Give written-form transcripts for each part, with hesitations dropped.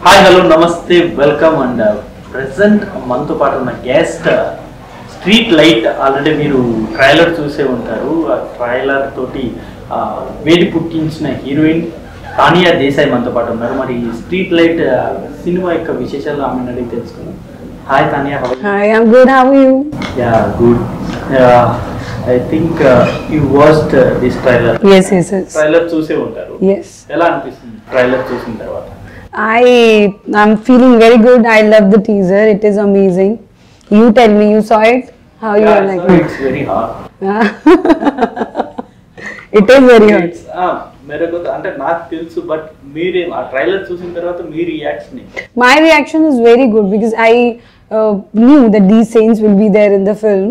Hi hello నమస్తే welcome and present మనతో పాటు ఉన్న గెస్ట్ స్ట్రీట్ లైట్ ఆల్రెడీ మీరు ట్రైలర్ చూసే ఉంటారు. ఆ ట్రైలర్ తోటి వేడి పుట్టించిన హీరోయిన్ తానియా దేశాయ్ మనతో పాటు ఉన్నారు. మరి స్ట్రీట్ లైట్ సినిమా యొక్క విశేషాలు ఆమెను అడిగి తెలుసుకున్నాం. Hi Tania. Hi, I'm good. How are you? Yeah, good. I think you watched this trailer. Yes. Trailer చూసే ఉంటారు. Yes. ఎలా అనిపిస్తుంది ట్రైలర్ చూసిన తర్వాత? I'm feeling very good. I love the teaser. It is amazing. You tell me, you saw it? How you are like it? It's very hot. It is very hot. మెరకు అంటే నాకు తెలుసు, but మీరే ఆ trailer చూసిన తర్వాత మీ reaction? My reaction is very good because I knew that these scenes will be there in the film.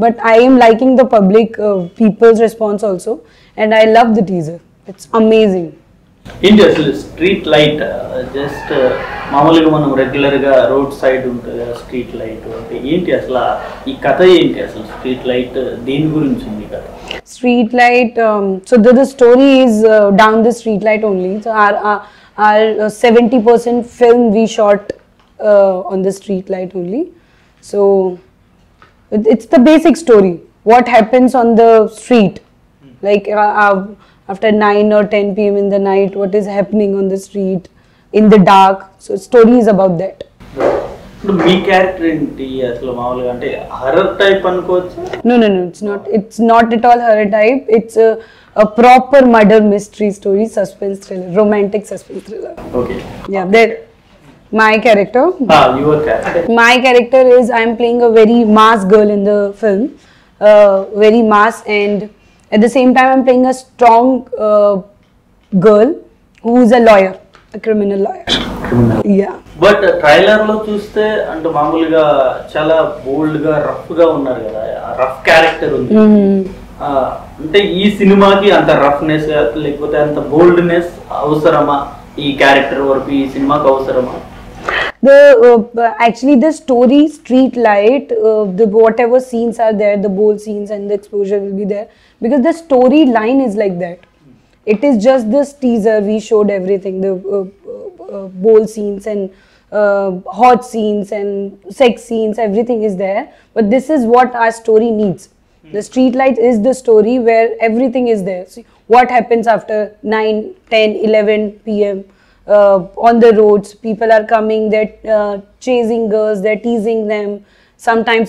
But I am liking the public people's response also, and I love the teaser. It's amazing. ఏంటి అసలు street light? Just మామూలుగా మనం రెగ్యులర్గా road side ఉంటుంది కదా street light అంటే ఏంటి అసలు ఈ కథ ఏంటి? అసలు స్ట్రీట్ లైట్ దేని గురించి ఉంది కథ? Street light. So the story is down the street light only. So our 70% film we shot on the street light only. So it's the basic story. What happens on the street, like after 9 or 10 p.m. in the night, what is happening on the street in the dark. So story is about that. ఇప్పుడు మీ character ఏంటి అసలు? మామూలుగా అంటే horror type అనుకోవచ్చు? No, it's not at all horror type. It's a proper murder mystery story, suspense thriller, romantic suspense thriller. Okay. Yeah, there. My character. Your character. My character is I'm playing a very mass girl in the film, very mass, and at the same time I'm playing a strong girl who is a lawyer, a criminal lawyer. Yeah. But trailer లో చూస్తే అంటే మామూలుగా చాలా బోల్డ్ గా rough గా ఉన్నారు కదా, rough character ఉంది. అంటే ఈ సినిమాకి అంత రఫ్నెస్ లేకపోతే అంత బోల్డ్నెస్ అవసరమా? ఈ క్యారెక్టర్ వరకు ఈ సినిమాకి అవసరమా? Actually the story Street Light, the whatever scenes are there, the bold scenes and the exposure will be there because the storyline is like that. It is just this teaser we showed everything, the bold scenes and hot scenes and sex scenes, everything is there, but this is what our story needs. The Street Light is the story where everything is there. See what happens after 9, 10, 11 p.m. On the roads, people are coming, they're chasing girls, they're teasing them. Sometimes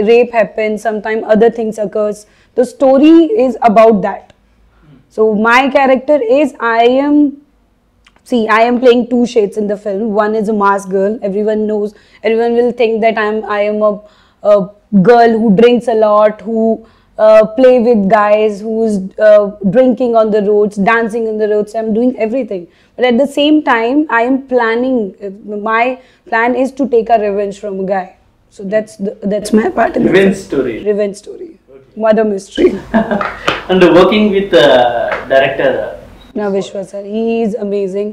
rape happens, sometimes other things occurs. The story is about that. So my character is I am playing two shades in the film. One is a mass girl. Everyone knows. Everyone will think that I am a girl who drinks a lot, who play with guys, who's drinking on the roads, dancing on the roads. I'm doing everything. But at the same time, I am planning. My plan is to take a revenge from a guy. So that's my part. Revenge story. Revenge story. Okay. Murder mystery. And working with director Vishwa sir, he is amazing.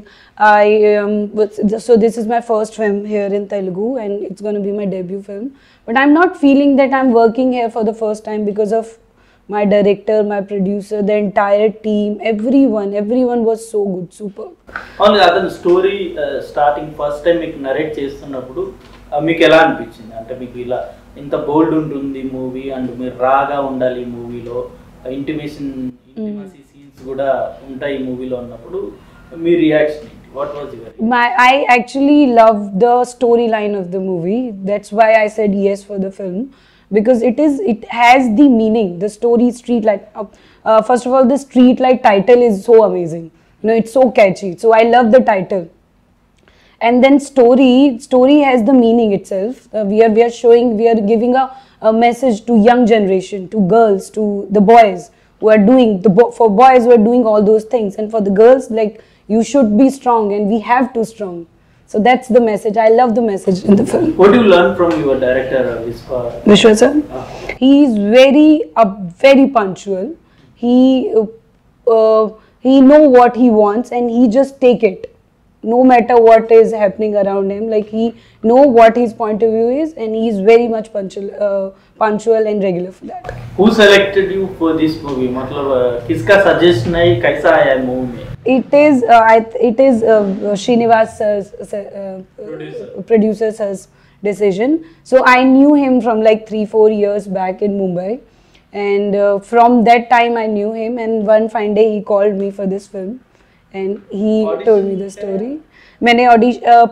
So this is my first film here in Telugu and it's going to be my debut film. But I'm not feeling that I'm working here for the first time because of my director, my producer, the entire team, everyone was so good, super. Only other story starting first time మీకు narrate చేస్తున్నప్పుడు మీకు ఎలా అనిపించింది? అంటే మీకు ఇలా ఇంత బోల్డ్ ఉంటుంది మూవీ అండ్ మీరు రాగా ఉండాలి ఈ మూవీలో, ఇంటిమసీ సీన్స్ కూడా ఉంటాయి ఈ మూవీలో అన్నప్పుడు మీ రియాక్షన్ ఏంటి? What was your reaction? I actually love the storyline of the movie. That's why I said yes for the film because it has the meaning. The story Street Light. First of all, the Street Light title is so amazing. You know, it's so catchy. So I love the title. And then story has the meaning itself. We are giving a message to young generation, to girls, to the boys who are doing for boys who are doing all those things, and for the girls, like, you should be strong and we have to strong. So that's the message. I love the message in the film. What do you learn from your director Vishwa sir? He is very punctual. He know what he wants and he just take it no matter what is happening around him. Like, he know what his point of view is and he is very much punctual and regular for that. Who selected you for this movie? मतलब किसका suggestion है, कैसा आया movie में? it is Srinivasa's producer's decision. So I knew him from like 3-4 years back in Mumbai, and from that time I knew him. And one fine day he called me for this film, and he told me the story. मैंने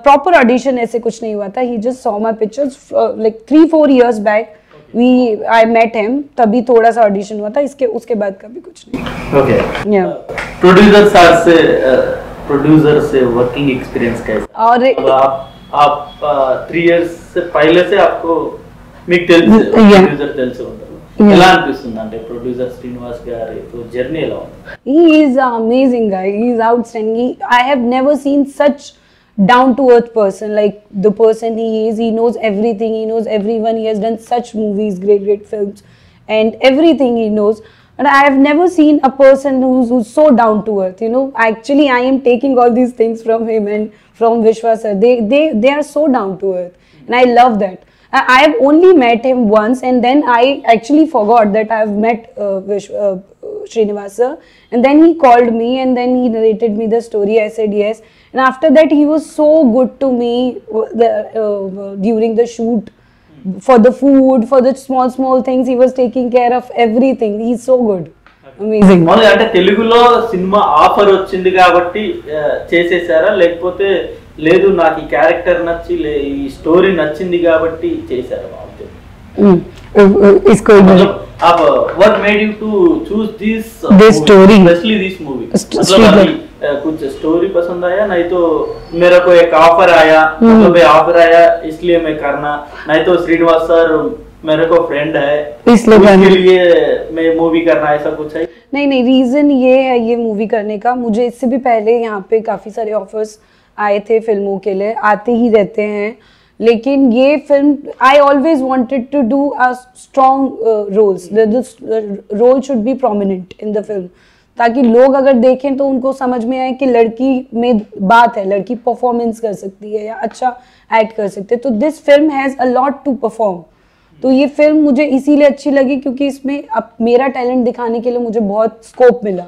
proper audition ऐसे कुछ नहीं हुआ था. He just saw my pictures like 3-4 years back. I met him. तभी थोड़ा सा audition हुआ था. उसके बाद कभी कुछ नहीं. Okay. Yeah. प्रोड्यूसर से वर्किंग एक्सपीरियंस कैसा? और आप 3 years से पहले से आपको మీకు తెలుసు ప్రొడ్యూసర్ తెలుసు ఉంటారు. ఎలా అనిపిస్తుంది అంటే ప్రొడ్యూసర్ శ్రీనివాస్ గారి జర్నీ ఎలా ఉంది? He is an amazing guy. He is outstanding. I have never seen such down to earth person, like the person he is. He knows everything. He knows everyone. He has done such movies, great films, and everything he knows. And I have never seen a person who's so down to earth. You know, actually I am taking all these things from him and from Vishwa sir. They are so down to earth, and I love that. I have only met him once, and then I actually forgot that I have met Srinivas sir. And then he called me, and then he narrated me the story. I said yes, and after that he was so good to me during the shoot. For the food, for the small things, he was taking care of everything. He's so good. Amazing. మళ్ళీ అంటే తెలుగులో cinema offer వచ్చింది కాబట్టి చేసేసారా, లేకపోతే లేదు నాకు ఈ character నచ్చి ఈ స్టోరీ నచ్చింది కాబట్టి చేశారా? इसको आप what made you to choose this story, especially this movie? मतलब कुछ स्टोरी पसंद आया, नहीं तो मेरा को एक ऑफर आया, मतलब ऑफर आया इसलिए मैं करना, नहीं तो श्रीनिवास सर मेरे को फ्रेंड है इसलिए उसके लिए मैं मूवी करना, ऐसा कुछ है? नहीं, रीजन ये है ये मूवी करने का. मुझे इससे भी पहले यहाँ पे काफी सारे ऑफर्स आए थे फिल्मों के लिए, आते ही रहते हैं, लेकिन ये film I always wanted to do a strong roles. The role should be prominent in the film, ताकि लोग अगर देखें तो उनको समझ में आए कि लड़की में बात है, लड़की परफॉर्मेंस कर सकती है या अच्छा एक्ट कर सकती है. तो this film has a lot to perform. तो ये फिल्म मुझे इसीलिए अच्छी लगी क्योंकि इसमें अब मेरा टैलेंट दिखाने के लिए मुझे बहुत स्कोप मिला,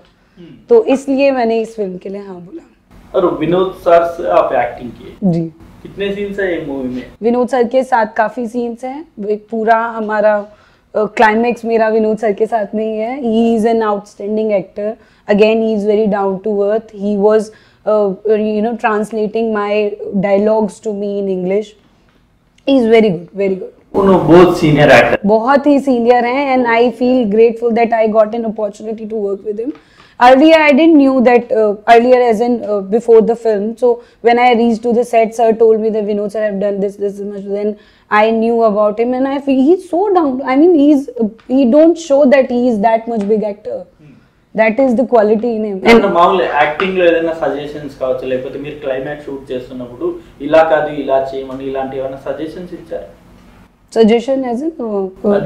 तो इसलिए मैंने इस फिल्म के लिए हाँ बोला. और विनोद सर से आप एक्टिंग किए जी. कितने सीन्स है ये मूवी में? विनोद सर के साथ काफ़ी सीन्स हैं. एक पूरा हमारा क्लाइमैक्स मेरा विनोद सर के साथ में ही है. He is an outstanding actor. Again he is very down to earth. He was translating my dialogues to me in English. He is very good, very good. बहुत सीनियर एक्टर, बहुत ही senior हैं, and I feel grateful that I got an opportunity to work with him. Earlier, I didn't knew that earlier, as in before the film. So when I reached to the set, sir told me that Vinod sir have done this much. Then I knew about him, and I feel he's so down. I mean, he don't show that he is that much big actor. That is the quality in him. And మామూలు acting లో ఏదైనా suggestions కావచ్చు, లేకపోతే మీరు climax shoot చేస్తున్నప్పుడు ఇలా కాదు ఇలా చేయమని ఇలాంటి ఏమైనా సజెషన్స్ ఇచ్చారు? Suggestion as in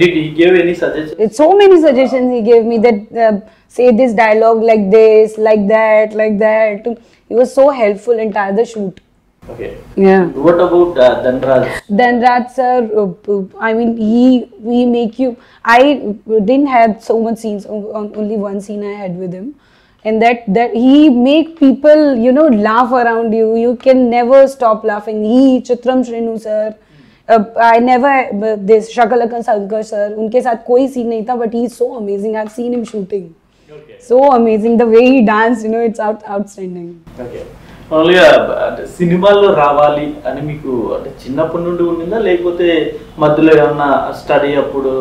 did he give any suggestions? It's so many suggestions he gave me that say this dialogue like this, like that, like that. He was so helpful entire the shoot. Okay. Yeah. What about Dhanraj? Dhanraj sir, I mean he make you. I didn't have so much scenes. Only one scene I had with him, and that he make people laugh around you. You can never stop laughing. He Chitram Shrinu sir. I never this Shakalaka Shankar sir. उनके साथ कोई scene नहीं था, but he is so amazing. I've seen him shooting. Okay. So amazing the way he danced. It's outstanding. Okay. Only సినిమాల్లో రావాలి అని మీకు అంటే చిన్నప్పటి నుండి ఉండిందా, లేకపోతే మధ్యలో ఏమన్నా స్టడీ అప్పుడు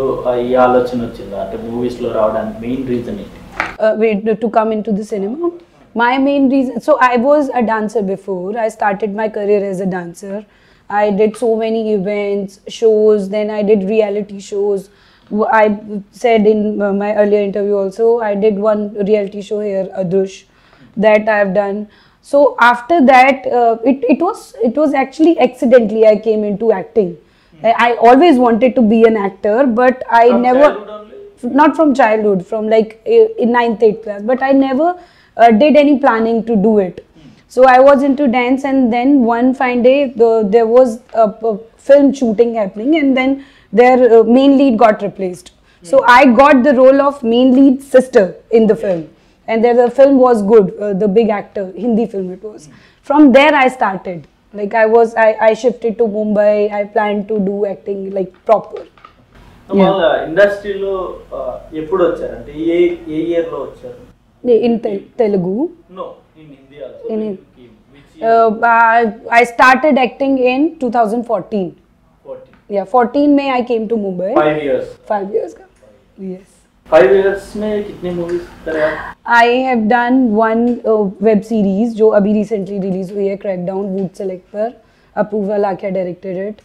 ఈ ఆలోచన వచ్చిందా? అంటే మూవీస్ లో రావడానికి మెయిన్ రీజన్ ఏంటి? To come into the cinema, my main reason. So I was a dancer before. I started my career as a dancer. I did so many events, shows. Then I did reality shows. I said in my earlier interview also, I did one reality show here, Adrush, that I have done. So after that, it was actually accidentally I came into acting. I always wanted to be an actor, but I never, not from childhood, from like in 9th, 8th class, but I never did any planning to do it. So I was into dance, and then one fine day there was a film shooting happening, and then their main lead got replaced. So I got the role of main lead sister in the film, and the film was good. The Big Actor, Hindi film it was. From there I started. Like I shifted to Mumbai. I planned to do acting like proper. వాళ్ళ ఇండస్ట్రీలో ఎప్పుడు వచ్చారు అంటే ఏ ఏ year లో వచ్చారు? In Telugu. No, in Hindi also. In I started acting in 2014. 14. Yeah, 14 May I came to Mumbai. 5 years. 5 years का. Yes. 5 years में कितने मूवीज करे आप? I have done one web series जो अभी recently release हुई है, Crackdown, Wood Select पर. Apurva Lakhia directed it.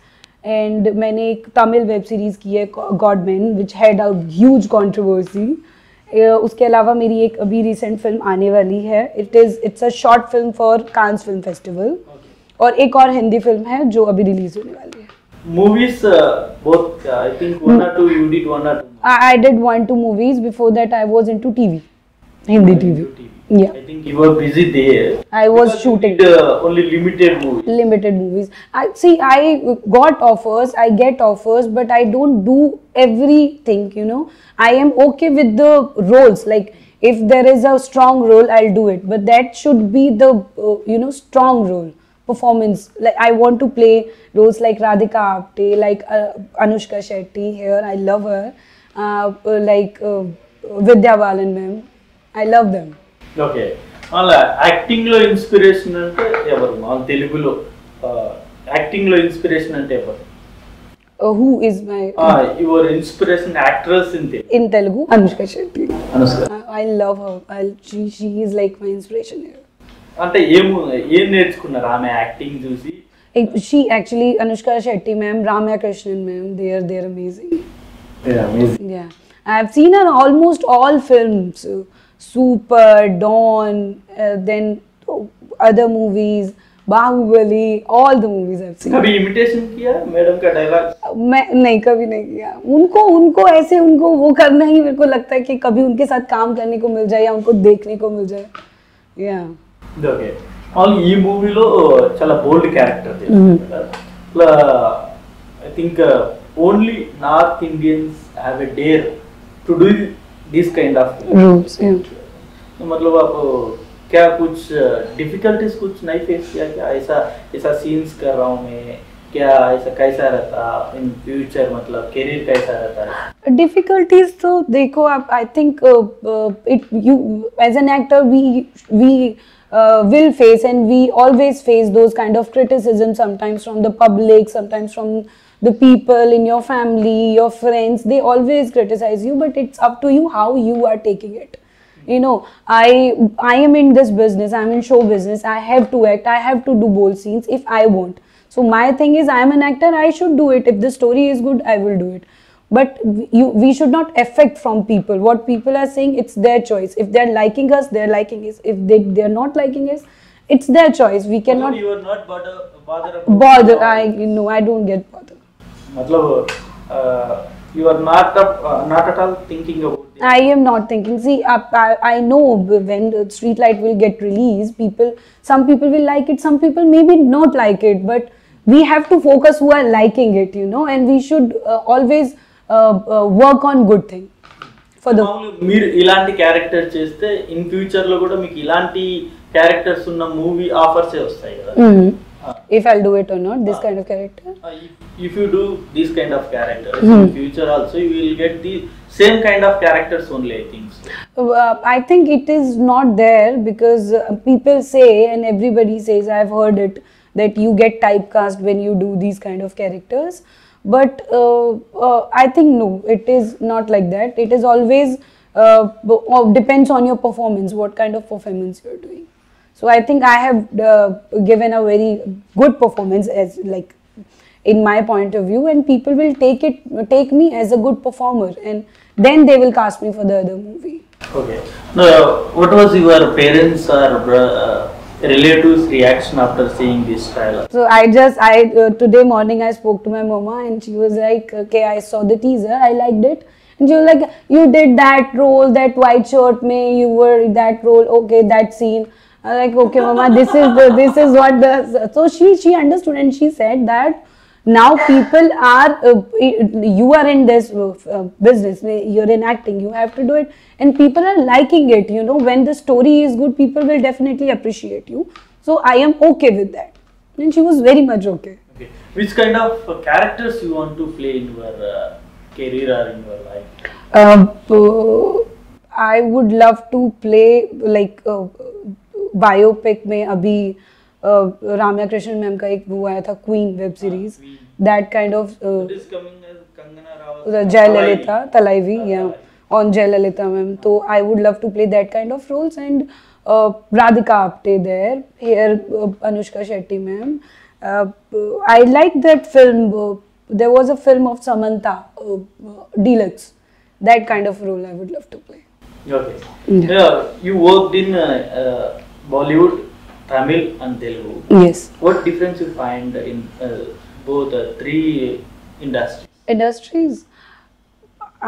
And मैंने एक तमिल वेब सीरीज की है Godman, which had a huge controversy. उसके अलावा मेरी एक अभी रिसेंट फिल्म आने वाली है. It's a short film for Cannes Film Festival. और एक और हिंदी फिल्म है जो अभी रिलीज होने वाली है. Movies, both I think 1 or 2 you did 1 or 2. I did 1-2 movies. Before that I was into TV, Hindi TV. Yeah. I think you were busy there. I was Because shooting. you did, only limited movies. Limited movies. I got offers, I get offers, but I don't do everything, you know. I am okay with the roles. Like if there is a strong role, I'll do it. But that should be the strong role. Performance. Like I want to play roles like Radhika Apte, like Anushka Shetty here. I love her. Like Vidya Balan ma'am. I love them. Okay అలా acting లో inspiration అంటే ఎవరు? మా తెలుగులో acting లో inspiration అంటే ఎవరు? Who is my your inspiration actress in Telugu? Anushka Shetty. Anushka. I love her. She is like my inspiration here. అంటే ఏం నేర్చుకున్నారు ఆమె యాక్టింగ్ చూసి? She actually, Anushka Shetty ma'am, Ramya Krishnan ma'am, they're amazing. Yeah, amazing. Yeah, I have seen her almost all films. Super, Dawn, then other movies, Bahubali, all the movies I've seen. कभी imitation किया madam का dialogue? मैं नहीं, कभी नहीं किया. उनको ऐसे उनको वो करना ही मेरे को लगता है कि कभी उनके साथ काम करने को मिल जाए या उनको देखने को मिल जाए. Yeah. ఓకే వాళ్ళు ఈ మూవీలో చాలా బోల్డ్ character I think only north Indians have a dare to do this kind of roles. मतलब आप क्या कुछ डिफिकल्टीज कुछ नहीं फेस किया क्या? ऐसा सीन्स कर रहा हूँ मैं, क्या ऐसा कैसा रहता इन फ्यूचर, मतलब करियर कैसा रहता है? Difficulties तो देखो आप, I think you as an actor we will face, and we always face those kind of criticism, sometimes from the public, sometimes from the people in your family, your friends. They always criticize you, but it's up to you how you are taking it. You know, I am in this business, I'm in show business. I have to act, I have to do bold scenes if I want. So my thing is, I am an actor, I should do it. If the story is good, I will do it. But we should not affect from people. What people are saying, it's their choice. If they're liking us, they're liking us. If they're not liking us, it's their choice. We cannot You are not bother I don't get bothered. मतलब you are not at all thinking about this. I am not thinking. See, I know when the Streetlight will get released, some people will like it, some people maybe not like it, but we have to focus who are liking it, you know, and we should always work on good thing for the. మీరు ఇలాంటి character చేస్తే in future లో కూడా మీకు ఇలాంటి characters ఉన్న movie offers వస్తాయి కదా? If I'll do it or not, this kind of character. If you do this kind of character in future also, you will get the same kind of characters only, I think so. I think it is not there because people say, and everybody says, I've heard it, that you get typecast when you do these kind of characters. But I think no, it is not like that. It is always depends on your performance, what kind of performance you're doing. So I think I have given a very good performance, as like in my point of view, and people will take me as a good performer, and then they will cast me for the other movie. Okay. Now, what was your parents or relatives' reaction after seeing this trailer? So today morning I spoke to my mama, and she was like, okay, I saw the teaser, I liked it. And she was like, you did that role, that white shirt mein, you were that role, okay, that scene. I was like, okay mama, this is what the. So she understood, and she said that Now people are you are in this business, you're in acting, you have to do it, and people are liking it. You know, when the story is good, people will definitely appreciate you. So I am okay with that, and she was very much okay. Okay. Which kind of characters you want to play in your career or in your life? I would love to play like biopic में अभी Ramya Krishnan ma'am का एक वो आया था queen web series, that kind of It is coming as Kangana Ranaut. Jayalalithaa Thalaivi या on Jayalalithaa ma'am. तो I would love to play that kind of roles and Radhika Apte there here, Anushka Shetty ma'am. I like that film. There was a film of Samantha deluxe, that kind of role I would love to play. Okay. Yeah, you worked in Bollywood, Tamil and Telugu. Yes. What difference you find in both three industries? Industries,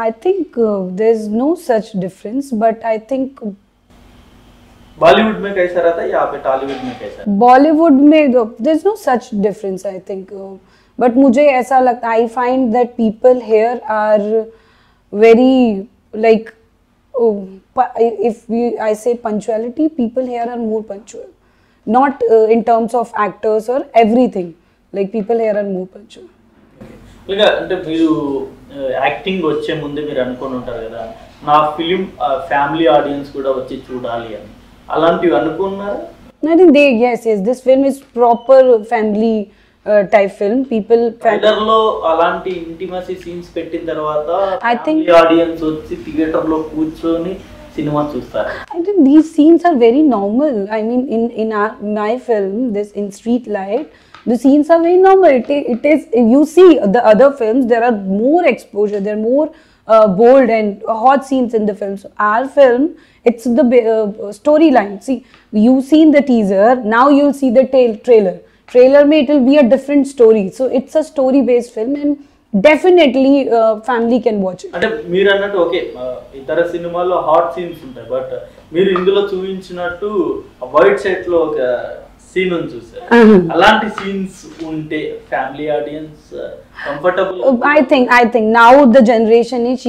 I think there's no such difference, but I think Bollywood में कैसा रहता है, यहाँ पे टॉलीवुड में कैसा? Bollywood में there's no such difference, I think. But मुझे ऐसा लगता, I find that people here are very like, I say punctuality, people here are more punctual. Not in terms of actors or everything. Like people here are more punctual. ఇంకా అంటే మీరు acting వచ్చే ముందే మీరు అనుకొని ఉంటారు కదా, నా ఫిలిం ఫ్యామిలీ ఆడియన్స్ కూడా వచ్చి చూడాలి అని, అలాంటివి అనుకున్నారా? I think yes, this film is proper family type film. People trailer లో అలాంటి ఇంటిమసీ సీన్స్ పెట్టిన తర్వాత I think ఆడియన్స్ వచ్చి థియేటర్ లో కూర్చొని సినిమా చూస్తారు. I think these scenes are very normal. I mean, in my film, this in Street Light, the scenes are very normal. It is, you see the other films, there are more exposure, there are more bold and hot scenes in the film. So our film, it's the storyline. See, you've seen the teaser, now you'll see the trailer. Trailer mein it will be a different story. So it's a story based film, and definitely family can watch it. అంటే మీరు అన్నట్టు okay, ఇతర సినిమాల్లో hot scenes ఉంటాయి, but మీరు ఇందులో చూపించినట్టు white set లో ఒక సీన్ ఉంది చూసారు, అలాంటి సీన్స్ ఉంటే family audience comfortable. I think now the generation is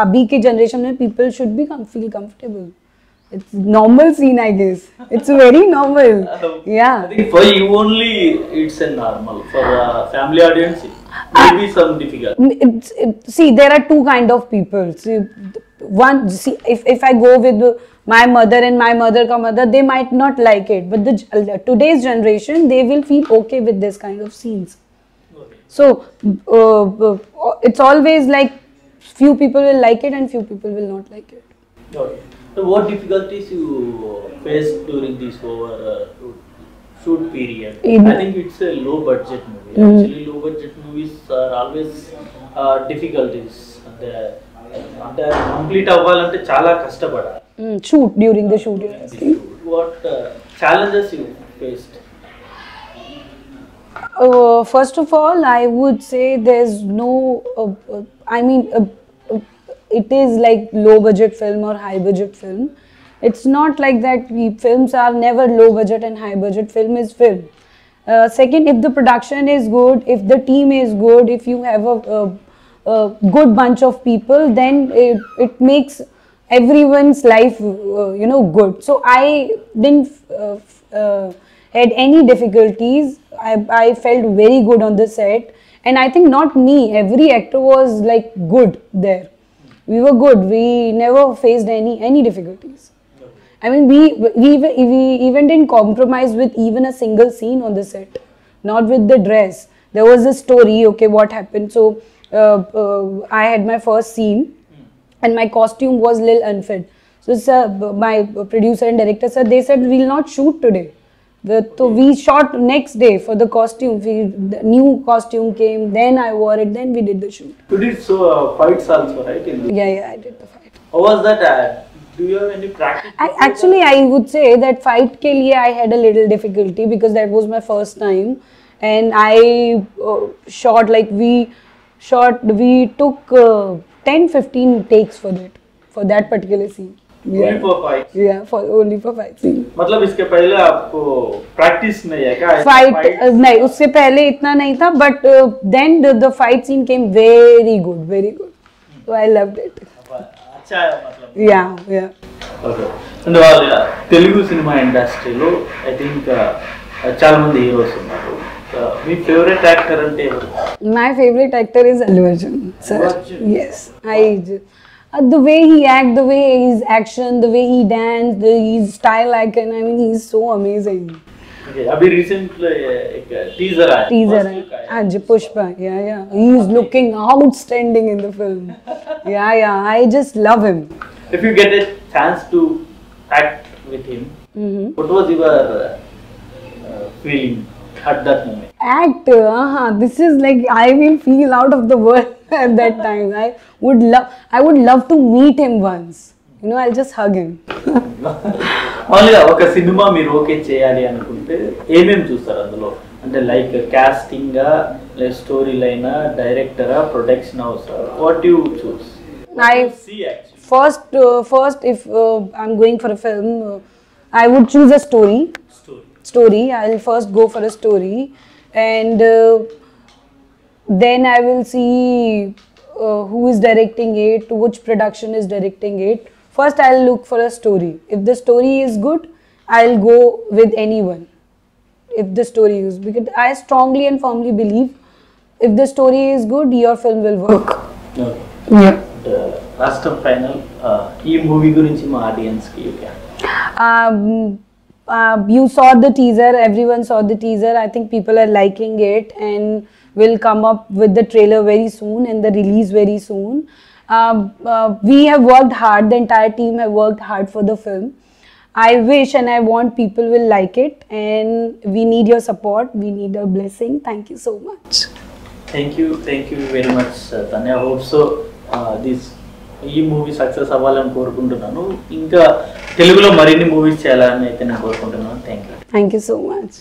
abhi ki generation mein people should be feel comfortable. It's normal scene, I guess. It's very normal. Yeah. I think for you only it's a normal. For family audience, maybe some difficult. See, there are two kind of people. See, one, see, if I go with my mother and my mother ka mother, they might not like it. But today's generation, they will feel okay with this kind of scenes. Okay. So it's always like few people will like it and few people will not like it. Okay. So what difficulties you faced during this shoot period? I think it's a low budget movie. Actually, low budget movies are always difficulties. అంటే complete అవ్వాలంటే చాలా కష్టపడాలి. Shoot, during the shoot, you're asking. What challenges you faced? First of all, I would say there's no, I mean, it is like low budget film or high budget film. It's not like that. Films are never low budget and high budget. Film is film. Second, if the production is good, if the team is good, if you have a good bunch of people, then it makes everyone's life good. So I didn't had any difficulties. I felt very good on the set, and I think not me, every actor was like good there. We were good. We never faced any difficulties. I mean, we even didn't compromise with even a single scene on the set. Not with the dress. There was a story. Okay, what happened? So I had my first scene, and my costume was little unfit. So sir, my producer and director said, they said we'll not shoot today. So we shot next day for the costume. The new costume came, then I wore it, then we did the shoot. You did fights also, right? Yeah, I did the fight. How was that? Do you have any practice? Actually, I would say that fight ke liye I had a little difficulty because that was my first time, and I shot like we took 10-15 takes for that particular scene. Only for fights. Yeah, for only for fight scene. मतलब इसके पहले आपको practice नहीं है क्या? Fight नहीं, उससे पहले इतना नहीं था, but then the fight scene came very good, very good. So I loved it. अच्छा है मतलब. Yeah. ఓకే అండ్ వాళ్ళ తెలుగు సినిమా ఇండస్ట్రీలో ఐ థింక్ చాలా మంది హీరోస్ ఉన్నారు. మీ ఫేవరెట్ యాక్టర్ అంటే ఎవరు? My favorite actor is Allu Arjun, sir. Allu Arjun? Yes, the way he act, the way his action, the way he dance, his style icon. I mean, he's so amazing. Okay, अभी recently एक teaser आया. Teaser, हाँ जी, Pushpa. Yeah. He is looking outstanding in the film. Yeah. I just love him. If you get a chance to act with him, what was your feeling at that moment? Act, this is like I will feel out of the world at that time. I would love to meet him once. You know, I'll just hug him. మామూలుగా ఒక cinema మీరు okay చేయాలి అనుకుంటే ఏమేమి చూస్తారు అందులో? అంటే like casting లేదా స్టోరీ లైనా, డైరెక్టరా, production house, what you choose? First, if I'm going for a film, I would choose a story. I'll first go for a story, and then I will see who is directing it, which production is directing it. First, I'll look for a story. If the story is good, I'll go with anyone. If the story is, because I strongly and firmly believe, if the story is good, your film will work. Yeah. Last final ఈ movie గురించి మా audience కి you saw the teaser, everyone saw the teaser. I think people are liking it and will come up with the trailer very soon and the release very soon. We have worked hard, the entire team have worked hard for the film. I wish and I want people will like it, and we need your support, we need your blessing. Thank you so much. Thank you very much, Tanya. I hope so ఈ movie success అవ్వాలని కోరుకుంటున్నాను. ఇంకా తెలుగులో మరిన్ని movies చేయాలని అయితే నేను కోరుకుంటున్నాను. Thank you so much.